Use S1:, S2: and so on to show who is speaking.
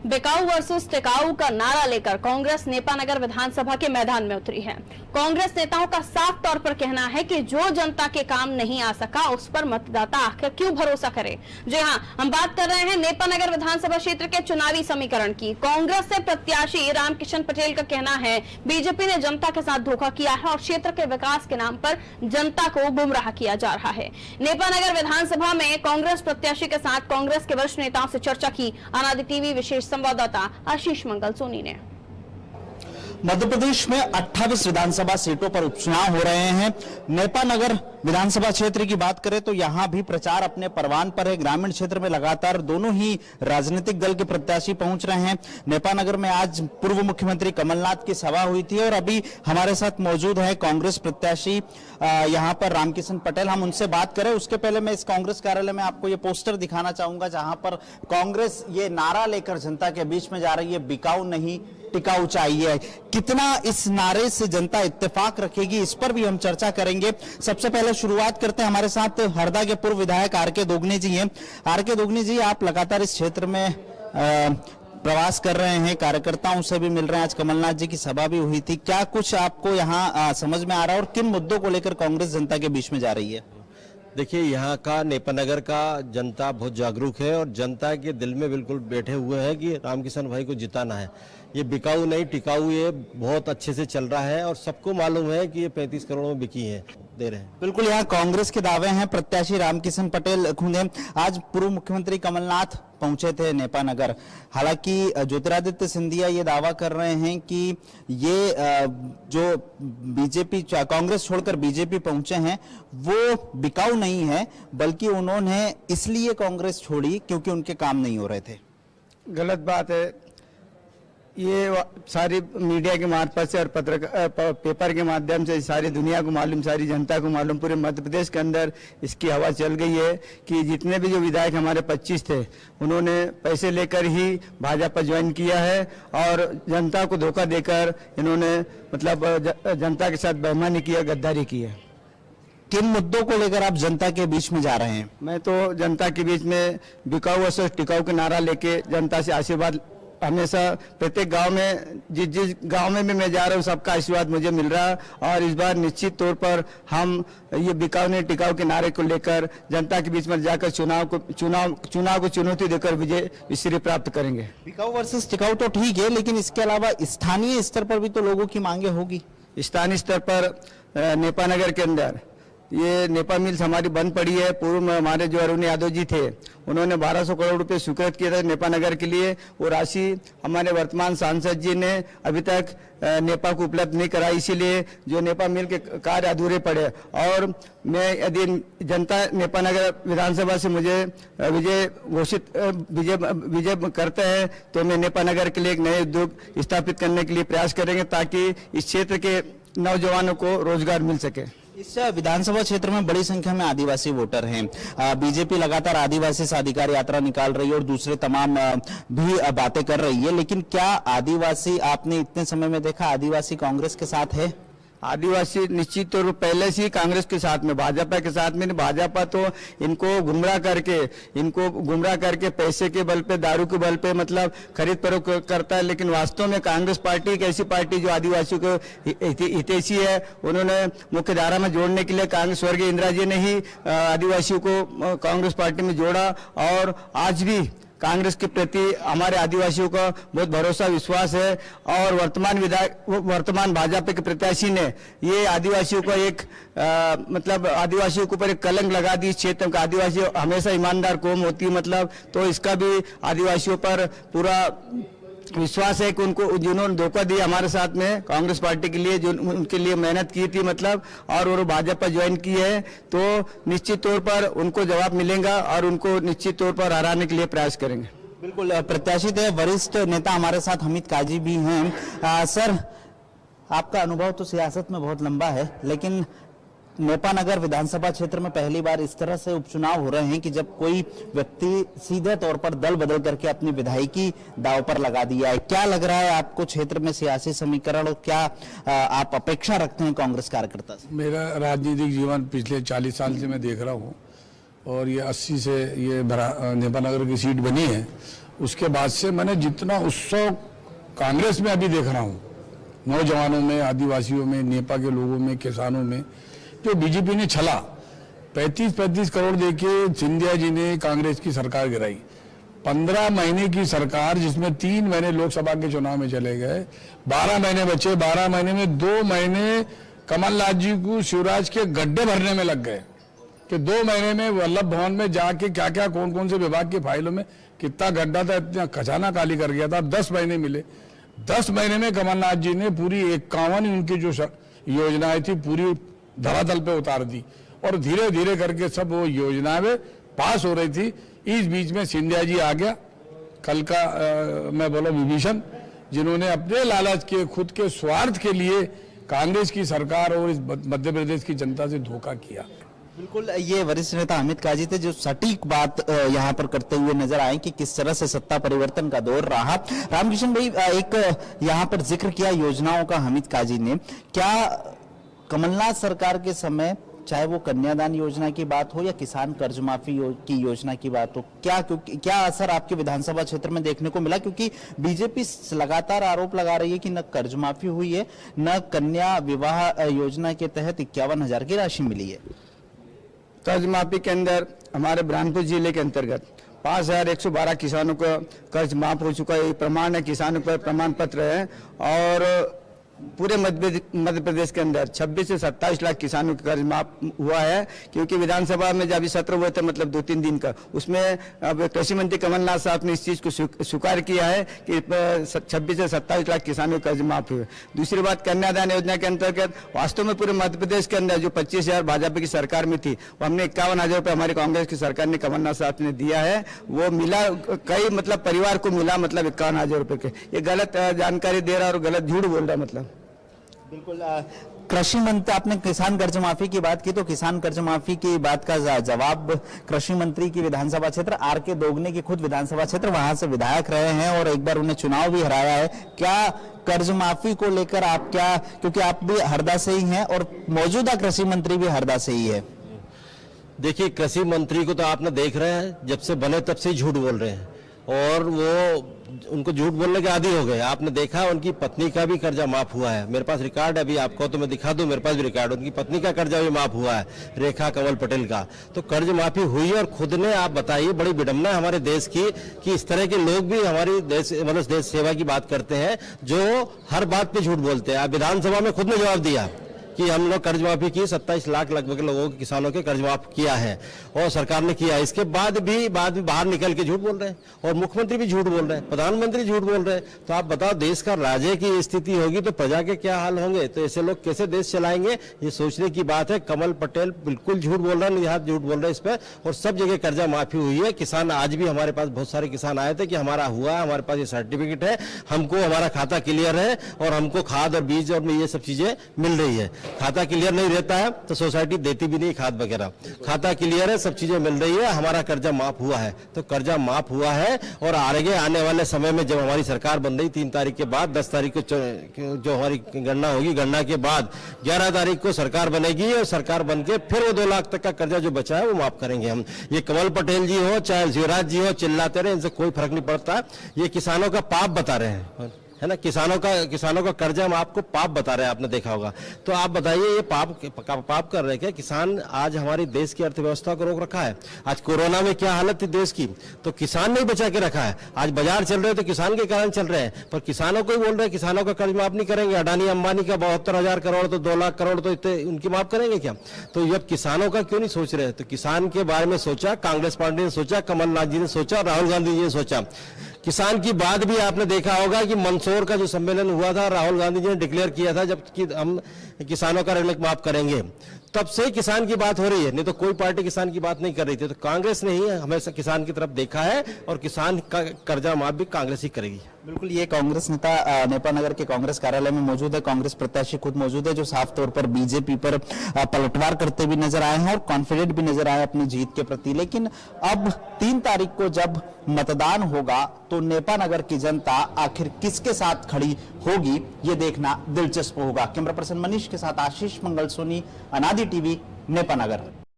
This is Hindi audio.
S1: बिकाऊ वर्सेस टिकाऊ का नारा लेकर कांग्रेस नेपानगर विधानसभा के मैदान में उतरी है। कांग्रेस नेताओं का साफ तौर पर कहना है कि जो जनता के काम नहीं आ सका उस पर मतदाता आखिर क्यों भरोसा करे। जी हां, हम बात कर रहे हैं नेपानगर विधानसभा क्षेत्र के चुनावी समीकरण की। कांग्रेस से प्रत्याशी रामकिशन पटेल का कहना है बीजेपी ने जनता के साथ धोखा किया है और क्षेत्र के विकास के नाम पर जनता को गुमराह किया जा रहा है। नेपानगर विधानसभा में कांग्रेस प्रत्याशी के साथ कांग्रेस के वरिष्ठ नेताओं से चर्चा की आनंद टीवी विशेष संवाददाता आशीष मंगल सोनी ने।
S2: मध्य प्रदेश में 28 विधानसभा सीटों पर उपचुनाव हो रहे हैं। नेपानगर विधानसभा क्षेत्र की बात करें तो यहां भी प्रचार अपने परवान पर है। ग्रामीण क्षेत्र में लगातार दोनों ही राजनीतिक दल के प्रत्याशी पहुंच रहे हैं। नेपानगर में आज पूर्व मुख्यमंत्री कमलनाथ की सभा हुई थी और अभी हमारे साथ मौजूद है कांग्रेस प्रत्याशी यहां पर रामकिशन पटेल। हम उनसे बात करें उसके पहले मैं इस कांग्रेस कार्यालय में आपको ये पोस्टर दिखाना चाहूंगा जहां पर कांग्रेस ये नारा लेकर जनता के बीच में जा रही है, बिकाऊ नहीं टिकाऊ चाहिए। कितना इस नारे से जनता इत्तेफाक रखेगी, इस पर भी हम चर्चा करेंगे। सबसे पहले शुरुआत करते हैं, हमारे साथ हरदा के पूर्व विधायक आर.के. दोगने जी हैं। आर.के. दोगने जी, आप लगातार इस क्षेत्र में प्रवास कर रहे हैं, कार्यकर्ताओं से भी मिल रहे हैं, आज कमलनाथ जी की सभा भी हुई थी। क्या कुछ आपको यहाँ समझ में आ रहा है और किन मुद्दों को लेकर कांग्रेस जनता के बीच में जा रही है?
S3: देखिए, यहाँ का नेपानगर का जनता बहुत जागरूक है और जनता के दिल में बिल्कुल बैठे हुए हैं कि रामकिशन भाई को जिताना है। ये बिकाऊ नहीं टिकाऊ, ये बहुत अच्छे से चल रहा है और सबको मालूम है कि ये 35 करोड़ में बिकी है, दे रहे हैं।
S2: बिल्कुल, यहाँ कांग्रेस के दावे हैं। प्रत्याशी रामकिशन पटेल खुद हैं। आज पूर्व मुख्यमंत्री कमलनाथ पहुंचे थे नेपानगर। हालांकि ज्योतिरादित्य सिंधिया ये दावा कर रहे हैं कि ये जो बीजेपी कांग्रेस छोड़कर बीजेपी पहुंचे हैं वो बिकाऊ नहीं है, बल्कि उन्होंने इसलिए कांग्रेस छोड़ी क्योंकि उनके काम नहीं हो रहे थे।
S4: गलत बात है। ये सारी मीडिया के मार्फत से और पेपर के माध्यम से सारी दुनिया को मालूम, सारी जनता को मालूम, पूरे मध्य प्रदेश के अंदर इसकी हवा चल गई है कि जितने भी जो विधायक हमारे 25 थे उन्होंने पैसे लेकर ही भाजपा ज्वाइन किया है और जनता को धोखा देकर इन्होंने मतलब जनता के साथ बेईमानी किया, गद्दारी की है।
S2: किन मुद्दों को लेकर आप जनता के बीच में जा रहे हैं?
S4: मैं तो जनता के बीच में बिकाऊ वर्सेस टिकाऊ का नारा लेके जनता से आशीर्वाद, हमेशा प्रत्येक गांव में जिस गांव में भी मैं जा रहा हूं सबका आशीर्वाद मुझे मिल रहा है और इस बार निश्चित तौर पर हम ये बिकाऊ नहीं टिकाऊ के नारे को लेकर जनता के बीच में जाकर चुनाव को चुनौती देकर विजय श्री प्राप्त करेंगे।
S2: बिकाऊ वर्सेस टिकाऊ तो ठीक है, लेकिन इसके अलावा स्थानीय स्तर पर भी तो लोगों की मांगे होगी।
S4: स्थानीय स्तर पर नेपानगर के अंदर ये नेपा मिल्स हमारी बंद पड़ी है। पूर्व में हमारे जो अरुण यादव जी थे उन्होंने 1200 करोड़ रुपए स्वीकृत किए थे नेपानगर के लिए। वो राशि हमारे वर्तमान सांसद जी ने अभी तक नेपा को उपलब्ध नहीं कराई, इसीलिए जो नेपा मिल के कार्य अधूरे पड़े। और मैं यदि जनता नेपानगर विधानसभा से मुझे विजय करते हैं तो मैं नेपानगर के लिए एक नए उद्योग स्थापित करने के लिए प्रयास करेंगे ताकि इस क्षेत्र के नौजवानों को रोजगार मिल सके।
S2: इस विधानसभा क्षेत्र में बड़ी संख्या में आदिवासी वोटर हैं। बीजेपी लगातार आदिवासी साधिकार यात्रा निकाल रही है और दूसरे तमाम भी बातें कर रही है, लेकिन क्या आदिवासी, आपने इतने समय में देखा, आदिवासी कांग्रेस के साथ है?
S4: आदिवासी निश्चित तौर पर पहले से ही कांग्रेस के साथ में, भाजपा के साथ में। भाजपा तो इनको गुमराह करके पैसे के बल पे, दारू के बल पे मतलब खरीद फरोख्त करता है, लेकिन वास्तव में कांग्रेस पार्टी एक ऐसी पार्टी जो आदिवासियों को हितैषी है। उन्होंने मुख्य धारा में जोड़ने के लिए कांग्रेस स्वर्गीय इंदिरा जी ने ही आदिवासियों को कांग्रेस पार्टी में जोड़ा और आज भी कांग्रेस के प्रति हमारे आदिवासियों का बहुत भरोसा, विश्वास है। और वर्तमान भाजपा के प्रत्याशी ने ये आदिवासियों को मतलब आदिवासियों के ऊपर एक कलंक लगा दी। इस क्षेत्र का आदिवासी हमेशा ईमानदार कौम होती है मतलब, तो इसका भी आदिवासियों पर पूरा विश्वास है कि उनको जिन्होंने धोखा दिया हमारे साथ में कांग्रेस पार्टी के लिए, जो उनके लिए मेहनत की थी मतलब, और वो भाजपा ज्वाइन की है, तो निश्चित तौर पर उनको जवाब मिलेगा और उनको निश्चित तौर पर हराने के लिए प्रयास करेंगे।
S2: बिल्कुल, प्रत्याशित है वरिष्ठ नेता हमारे साथ हमीद काजी भी हैं। सर, आपका अनुभव तो सियासत में बहुत लंबा है, लेकिन नेपानगर विधानसभा क्षेत्र में पहली बार इस तरह से उपचुनाव हो रहे हैं कि जब कोई व्यक्ति सीधे तौर पर दल बदल करके अपनी विधायकी दांव पर लगा दिया है। क्या लग रहा है आपको क्षेत्र में सियासी समीकरण, और क्या आप अपेक्षा रखते हैं कांग्रेस कार्यकर्ता से?
S5: मेरा राजनीतिक जीवन पिछले 40 साल से मैं देख रहा हूँ और ये 80 से ये नेपानगर की सीट बनी है उसके बाद से मैंने जितना उत्सव कांग्रेस में अभी देख रहा हूँ, नौजवानों में, आदिवासियों में, नेपा के लोगों में, किसानों में, जो बीजेपी ने छला 35-35 करोड़ देके सिंधिया जी ने कांग्रेस की सरकार गिराई। 15 महीने की सरकार जिसमें 3 महीने लोकसभा के चुनाव में चले गए, 12 महीने बचे। 12 महीने में 2 महीने कमलनाथ जी को शिवराज के गड्ढे भरने में लग गए कि 2 महीने में वल्लभ भवन में जाके क्या क्या कौन कौन से विभाग की फाइलों में कितना गड्ढा था, इतना खजाना खाली कर गया था। 10 महीने मिले। 10 महीने में कमलनाथ जी ने पूरी 51 उनकी जो योजनाएं थी पूरी धरातल पे उतार दी और धीरे धीरे करके सब वो योजनाएं पास हो रही थी। इस बीच में सिंधिया जी आ गया, कल का मैं बोला विभीषण, जिन्होंने अपने लालच के, खुद के स्वार्थ के लिए कांग्रेस की सरकार और इस मध्य प्रदेश की जनता से धोखा किया।
S2: बिल्कुल, ये वरिष्ठ नेता हामिद काजी थे जो सटीक बात यहाँ पर करते हुए नजर आए कि किस तरह से सत्ता परिवर्तन का दौर रहा। रामकिशन भाई, एक यहाँ पर जिक्र किया योजनाओं का हामिद काजी ने, क्या कमलनाथ सरकार के समय चाहे वो कन्यादान योजना की बात हो या किसान कर्ज माफी की योजना की बात हो, क्या असर आपके विधानसभा क्षेत्र में देखने को मिला? क्योंकि बीजेपी लगातार आरोप लगा रही है कि न कर्ज माफी हुई है, न कन्या विवाह योजना के तहत 51,000 की राशि मिली है।
S4: कर्ज माफी के अंदर हमारे बुरहानपुर जिले के अंतर्गत 5,112 किसानों का कर्ज माफ हो चुका है। प्रमाण है, किसानों पर प्रमाण पत्र है। और पूरे मध्य प्रदेश के अंदर 26 से 27 लाख किसानों का कर्ज माफ हुआ है। क्योंकि विधानसभा में जब सत्र हुए थे, मतलब 2-3 दिन का, उसमें अब कृषि मंत्री कमलनाथ साहब ने इस चीज को स्वीकार किया है कि 26 से 27 लाख किसानों का कर्ज माफ हुए। दूसरी बात, कन्यादान योजना के अंतर्गत वास्तव में पूरे मध्य प्रदेश के अंदर जो 25,000 भाजपा की सरकार में थी, वो हमने 51,000 रुपये हमारी कांग्रेस की सरकार ने कृषि साहब ने दिया है। वो मिला कई मतलब परिवार को मिला, मतलब 51,000 रुपये के। ये गलत जानकारी दे रहा और गलत झूठ बोल रहा। मतलब
S2: बिल्कुल, कृषि मंत्री, आपने किसान कर्ज माफी की बात की तो किसान कर्ज माफी की बात का जवाब कृषि मंत्री की विधानसभा क्षेत्र आर.के. दोगने की खुद विधानसभा क्षेत्र, वहां से विधायक रहे हैं और एक बार उन्हें चुनाव भी हराया है। क्या कर्ज माफी को लेकर आप क्या, क्योंकि आप भी हरदा से ही हैं और मौजूदा कृषि मंत्री भी हरदा से ही है।
S3: देखिए, कृषि मंत्री को तो आपने देख रहे हैं, जब से बने तब से झूठ बोल रहे हैं और वो उनको झूठ बोलने के आदी हो गए। आपने देखा उनकी पत्नी का भी कर्जा माफ हुआ है। मेरे पास रिकॉर्ड है, अभी आपको तो मैं दिखा दूं, मेरे पास भी रिकॉर्ड, उनकी पत्नी का कर्जा भी माफ हुआ है, रेखा कंवल पटेल का। तो कर्ज माफी हुई है। और खुद ने, आप बताइए, बड़ी विडंबना है हमारे देश की कि इस तरह के लोग भी हमारी देश सेवा की बात करते हैं, जो हर बात पे झूठ बोलते हैं। आप विधानसभा में खुद ने जवाब दिया कि हम लोग कर्ज माफी की, 27 लाख लगभग लोगों के, किसानों के कर्ज माफ किया है और सरकार ने किया। इसके बाद भी बाहर निकल के झूठ बोल रहे हैं और मुख्यमंत्री भी झूठ बोल रहे हैं, प्रधानमंत्री झूठ बोल रहे हैं। तो आप बताओ, देश का राजे की स्थिति होगी तो प्रजा के क्या हाल होंगे? तो ऐसे लोग कैसे देश चलाएंगे? ये सोचने की बात है। कमल पटेल बिल्कुल झूठ बोल रहे हैं, निहात झूठ बोल रहे हैं इस पर। और सब जगह कर्जा माफी हुई है। किसान, आज भी हमारे पास बहुत सारे किसान आए थे कि हमारा हुआ, हमारे पास ये सर्टिफिकेट है, हमको हमारा खाता क्लियर है और हमको खाद और बीज और ये सब चीजें मिल रही है। खाता क्लियर नहीं रहता है तो सोसाइटी देती भी नहीं खाद वगैरह। खाता क्लियर है, सब चीजें मिल रही है, हमारा कर्जा माफ हुआ है। तो कर्जा माफ हुआ है और आगे आने वाले समय में जब हमारी सरकार बन रही 3 तारीख के बाद, 10 तारीख को जो हमारी गणना होगी, गणना के बाद 11 तारीख को सरकार बनेगी और सरकार बन के फिर वो 2 लाख तक का कर्जा जो बचा है वो माफ करेंगे हम। ये कमल पटेल जी हो चाहे शिवराज जी हो, चिल्लाते रहे, इनसे कोई फर्क नहीं पड़ता। ये किसानों का पाप बता रहे हैं, है ना। किसानों का कर्जा हम आपको पाप बता रहे हैं, आपने देखा होगा। तो आप बताइए, ये पाप कर रहे हैं क्या किसान? आज हमारी देश की अर्थव्यवस्था को रोक रखा है। आज कोरोना में क्या हालत थी देश की, तो किसान नहीं बचा के रखा है। आज बाजार चल रहे तो किसान के कारण चल रहे हैं, पर किसानों को ही बोल रहे हैं किसानों का कर्ज माफ नहीं करेंगे। अडानी अंबानी का 72,000 करोड़ तो 2 लाख करोड़ तो इतने उनकी माफ करेंगे क्या? तो जब किसानों का क्यों नहीं सोच रहे? तो किसान के बारे में सोचा कांग्रेस पार्टी ने, सोचा कमलनाथ जी ने सोचा, राहुल गांधी जी ने सोचा। किसान की बात भी आपने देखा होगा कि मंदसौर का जो सम्मेलन हुआ था, राहुल गांधी जी ने डिक्लेयर किया था जब कि हम किसानों का ऋण माफ करेंगे, तब से किसान की बात हो रही है, नहीं तो कोई पार्टी किसान की बात नहीं कर रही थी। तो कांग्रेस ने ही हमेशा किसान की तरफ देखा है और किसान का कर्जा माफ भी कांग्रेस ही करेगी।
S2: बिल्कुल, ये कांग्रेस नेता नेपा नगर के कांग्रेस कार्यालय में मौजूद है, कांग्रेस प्रत्याशी खुद मौजूद है, जो साफ तौर पर बीजेपी पर पलटवार करते भी नजर आए हैं और कॉन्फिडेंट भी नजर आए अपनी जीत के प्रति। लेकिन अब 3 तारीख को जब मतदान होगा तो नेपा नगर की जनता आखिर किसके साथ खड़ी होगी, ये देखना दिलचस्प होगा। कैमरा पर्सन मनीष के साथ आशीष मंगल सोनी, अनादि टीवी, नेपा नगर।